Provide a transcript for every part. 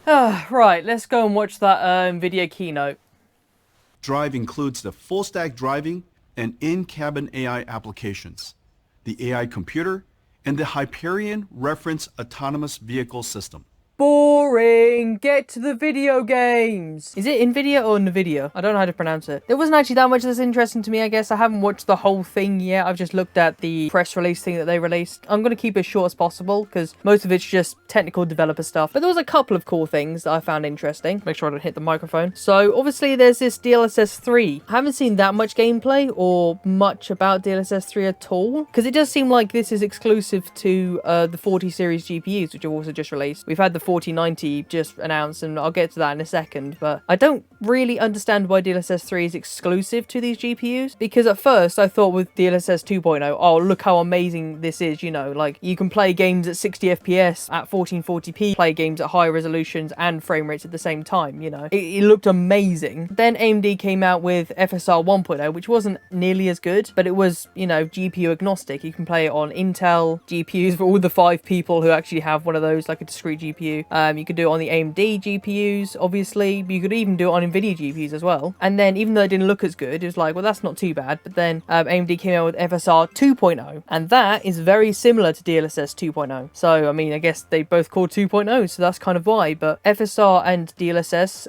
Right, let's go and watch that Nvidia keynote. Drive includes the full-stack driving and in-cabin AI applications, the AI computer, and the Hyperion Reference Autonomous Vehicle System. Boring! Get to the video games! Is it Nvidia or Nvidia? I don't know how to pronounce it. There wasn't actually that much that's interesting to me, I guess. I haven't watched the whole thing yet. I've just looked at the press release thing that they released. I'm going to keep it as short as possible, because most of it's just technical developer stuff. But there was a couple of cool things that I found interesting. Make sure I don't hit the microphone. So, obviously, there's this DLSS 3. I haven't seen that much gameplay or much about DLSS 3 at all, because it does seem like this is exclusive to the 40 series GPUs, which have also just released. We've had the 4090 just announced, and I'll get to that in a second, but I don't really understand why DLSS 3 is exclusive to these GPUs, because at first I thought with DLSS 2.0, oh, look how amazing this is, you know, like you can play games at 60 FPS at 1440p, play games at high resolutions and frame rates at the same time, you know. It looked amazing. Then AMD came out with FSR 1.0, which wasn't nearly as good, but it was, you know, GPU agnostic. You can play it on Intel GPUs for all the 5 people who actually have one of those, like a discrete GPU. You could do it on the AMD GPUs, obviously. You could even do it on Nvidia GPUs as well. And then, even though it didn't look as good, it was like, well, that's not too bad. But then AMD came out with FSR 2.0, and that is very similar to DLSS 2.0. So, I mean, I guess they both called 2.0, so that's kind of why. But FSR and DLSS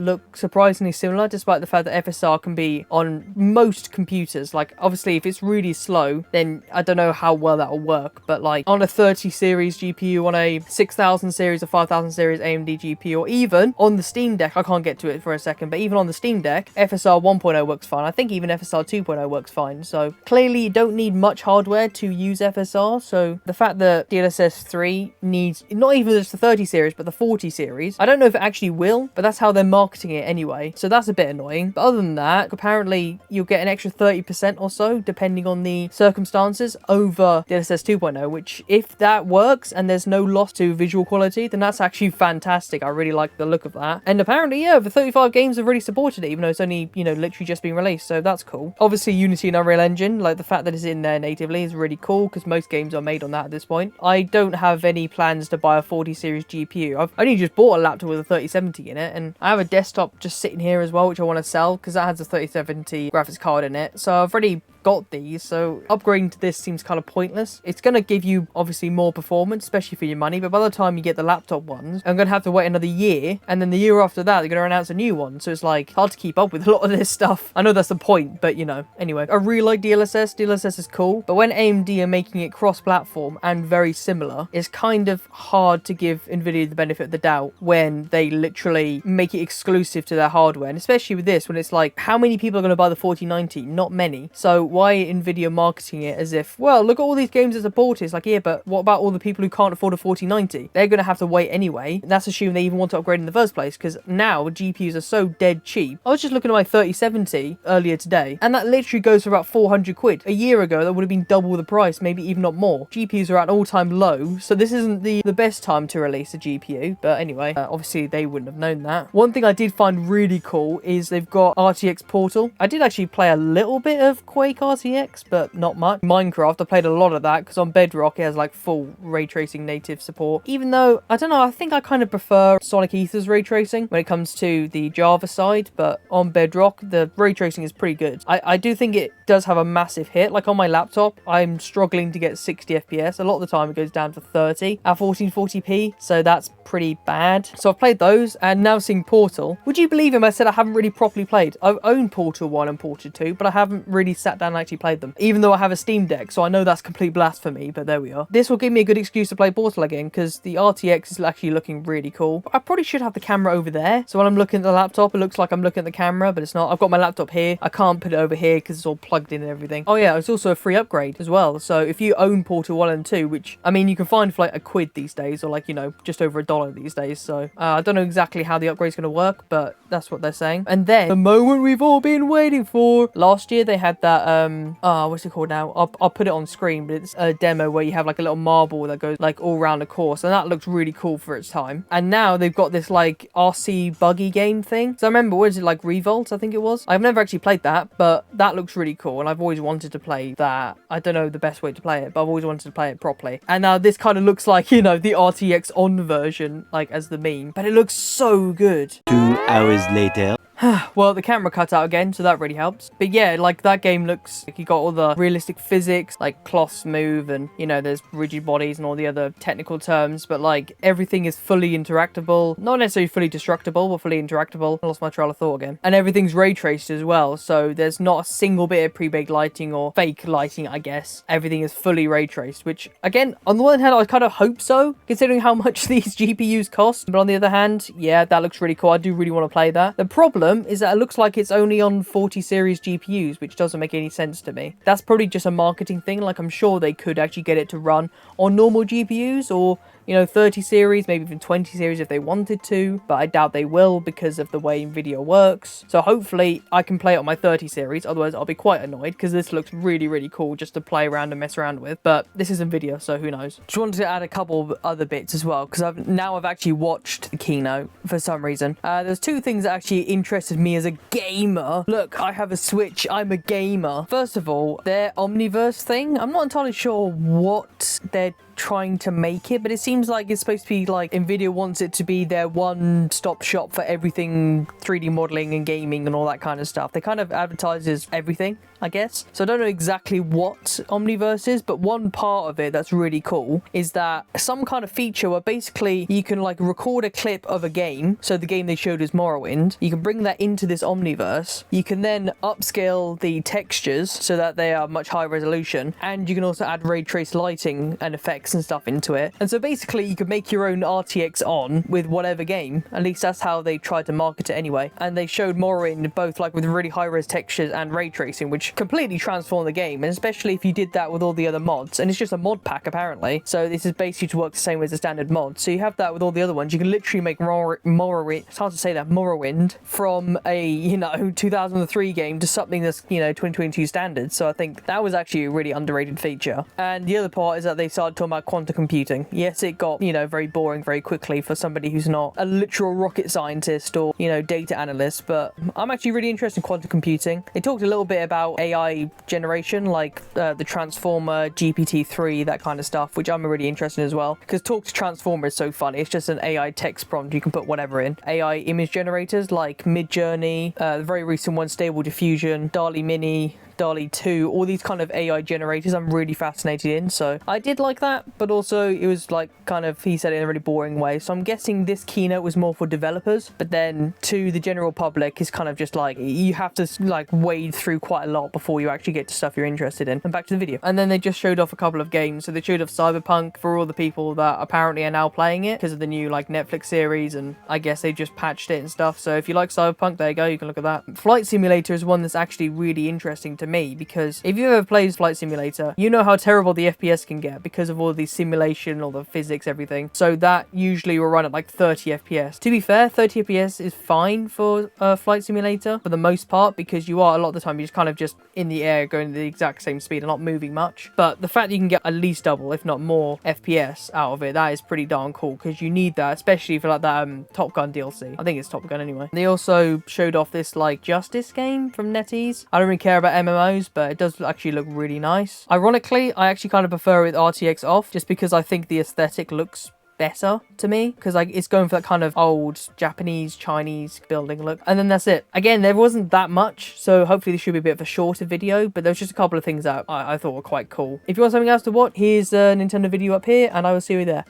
look surprisingly similar, despite the fact that FSR can be on most computers. Like, obviously, if it's really slow, then I don't know how well that will work. But, like, on a 30 series GPU, on a 6000 series or 5000 series AMD GPU, or even on the Steam Deck, I can't get to it for a second, but even on the Steam Deck, FSR 1.0 works fine. I think even FSR 2.0 works fine. So clearly you don't need much hardware to use FSR. So the fact that DLSS 3 needs not even just the 30 series, but the 40 series, I don't know if it actually will, but that's how they're marketing it anyway. So that's a bit annoying. But other than that, apparently you'll get an extra 30% or so, depending on the circumstances, over DLSS 2.0, which if that works and there's no loss to visual quality, then that's actually fantastic. I really like the look of that. And apparently, yeah, the 35 games have really supported it, even though it's only, you know, literally just been released. So that's cool. Obviously, Unity and Unreal Engine, like the fact that it's in there natively is really cool, because most games are made on that at this point. I don't have any plans to buy a 40 series GPU. I've only just bought a laptop with a 3070 in it, and I have a desktop just sitting here as well, which I want to sell, because that has a 3070 graphics card in it. So I've already got these, so upgrading to this seems kind of pointless. It's going to give you obviously more performance, especially for your money, but by the time you get the laptop ones, I'm going to have to wait another year, and then the year after that they're going to announce a new one, so it's like hard to keep up with a lot of this stuff. I know that's the point, but you know, anyway, I really like DLSS is cool, but when AMD are making it cross-platform and very similar, it's kind of hard to give Nvidia the benefit of the doubt when they literally make it exclusive to their hardware, and especially with this, when it's like, how many people are going to buy the 4090? Not many. So why Nvidia marketing it as if, well, look at all these games that support it? It's like, yeah, but what about all the people who can't afford a 4090? They're going to have to wait anyway. And that's assuming they even want to upgrade in the first place, because now GPUs are so dead cheap. I was just looking at my 3070 earlier today, and that literally goes for about 400 quid. A year ago, that would have been double the price, maybe even not more. GPUs are at an all-time low, so this isn't the best time to release a GPU. But anyway, obviously they wouldn't have known that. One thing I did find really cool is they've got RTX Portal. I did actually play a little bit of Quake RTX, but not much. Minecraft, I played a lot of that, because on Bedrock it has like full ray tracing native support, even though, I don't know, I think I kind of prefer Sonic Ether's ray tracing when it comes to the Java side, but on Bedrock the ray tracing is pretty good. I do think it does have a massive hit. Like on my laptop, I'm struggling to get 60 FPS. A lot of the time it goes down to 30 at 1440p, so that's pretty bad. So I've played those, and now seeing Portal. Would you believe him? I said I haven't really properly played. I've owned Portal 1 and Portal 2, but I haven't really sat down and actually played them, even though I have a Steam Deck, so I know that's complete blasphemy, but there we are. This will give me a good excuse to play Portal again, because the RTX is actually looking really cool. I probably should have the camera over there, so when I'm looking at the laptop, it looks like I'm looking at the camera, but it's not. I've got my laptop here. I can't put it over here because it's all plugged in and everything. Oh yeah, it's also a free upgrade as well, so if you own Portal 1 and 2, which, I mean, you can find for like a quid these days, or like, you know, just over $1 these days, so I don't know exactly how the upgrade's going to work, but that's what they're saying. And then, the moment we've all been waiting for, last year they had that what's it called now? I'll put it on screen, but it's a demo where you have like a little marble that goes like all around the course, and that looks really cool for its time. And now they've got this like RC buggy game thing. So I remember, what is it, like Revolt, I think it was? I've never actually played that, but that looks really cool, and I've always wanted to play that. I don't know the best way to play it, but I've always wanted to play it properly. And now this kind of looks like, you know, the RTX on version, like as the meme, but it looks so good. 2 hours later. Well, the camera cut out again, so that really helps. But yeah, like that game looks like you got all the realistic physics, like cloths move, and you know, there's rigid bodies and all the other technical terms, but like everything is fully interactable. Not necessarily fully destructible, but fully interactable. I lost my trail of thought again. And everything's ray traced as well, so there's not a single bit of pre-baked lighting or fake lighting, I guess. Everything is fully ray traced, which again, on the one hand, I kind of hope so, considering how much these GPUs cost. But on the other hand, yeah, that looks really cool. I do really want to play that. The problem is that it looks like it's only on 40 series GPUs, which doesn't make any sense to me. That's probably just a marketing thing. Like, I'm sure they could actually get it to run on normal GPUs, or you know, 30 series, maybe even 20 series if they wanted to, but I doubt they will because of the way Nvidia works. So hopefully I can play it on my 30 series, otherwise I'll be quite annoyed because this looks really, really cool just to play around and mess around with, but this is Nvidia, so who knows. Just wanted to add a couple of other bits as well, because I've actually watched the keynote for some reason. There's two things that actually interested me as a gamer. Look, I have a Switch, I'm a gamer. First of all, their Omniverse thing, I'm not entirely sure what they're trying to make it, but it seems like it's supposed to be like Nvidia wants it to be their one-stop shop for everything 3D modeling and gaming and all that kind of stuff. They kind of advertises everything, I guess. So I don't know exactly what Omniverse is, but one part of it that's really cool is that some kind of feature where basically you can like record a clip of a game. So the game they showed is Morrowind. You can bring that into this Omniverse. You can then upscale the textures so that they are much higher resolution, and you can also add ray trace lighting and effects and stuff into it. And so basically you could make your own RTX on with whatever game. At least that's how they tried to market it anyway. And they showed Morrowind both like with really high res textures and ray tracing, which completely transformed the game, and especially if you did that with all the other mods. And it's just a mod pack apparently, so this is basically to work the same way as a standard mod. So you have that with all the other ones. You can literally make Morrowind, it's hard to say that, Morrowind, from a, you know, 2003 game to something that's, you know, 2022 standards. So I think that was actually a really underrated feature. And the other part is that they started talking about quantum computing. Yes, it got, you know, very boring very quickly for somebody who's not a literal rocket scientist or, you know, data analyst, but I'm actually really interested in quantum computing. They talked a little bit about AI generation, like the Transformer, GPT-3, that kind of stuff, which I'm really interested in as well, because talk to Transformer is so funny. It's just an AI text prompt, you can put whatever in. AI image generators like Midjourney, the very recent one, Stable Diffusion, DALL-E Mini, DALL-E 2, all these kind of AI generators I'm really fascinated in. So I did like that, but also it was like kind of, he said it in a really boring way. So I'm guessing this keynote was more for developers, but then to the general public is kind of just like, you have to like wade through quite a lot before you actually get to stuff you're interested in. And back to the video. And then they just showed off a couple of games. So they showed off Cyberpunk for all the people that apparently are now playing it because of the new like Netflix series, and I guess they just patched it and stuff. So if you like Cyberpunk, there you go, you can look at that. Flight Simulator is one that's actually really interesting to me, because if you ever played Flight Simulator, you know how terrible the FPS can get because of all the simulation, all the physics, everything. So that usually will run at like 30 FPS. To be fair, 30 FPS is fine for Flight Simulator for the most part, because you are, a lot of the time, you're just kind of just in the air going the exact same speed and not moving much. But the fact that you can get at least double, if not more, FPS out of it, that is pretty darn cool, because you need that, especially for like that Top Gun DLC. I think it's Top Gun anyway. They also showed off this like Justice game from NetEase. I don't really care about MMOs, but it does actually look really nice. Ironically, I actually kind of prefer it with RTX off, just because I think the aesthetic looks better to me, because like it's going for that kind of old Japanese, Chinese building look. And then that's it. Again, there wasn't that much, so hopefully this should be a bit of a shorter video, but there's just a couple of things that I thought were quite cool. If you want something else to watch, here's a Nintendo video up here, and I will see you there.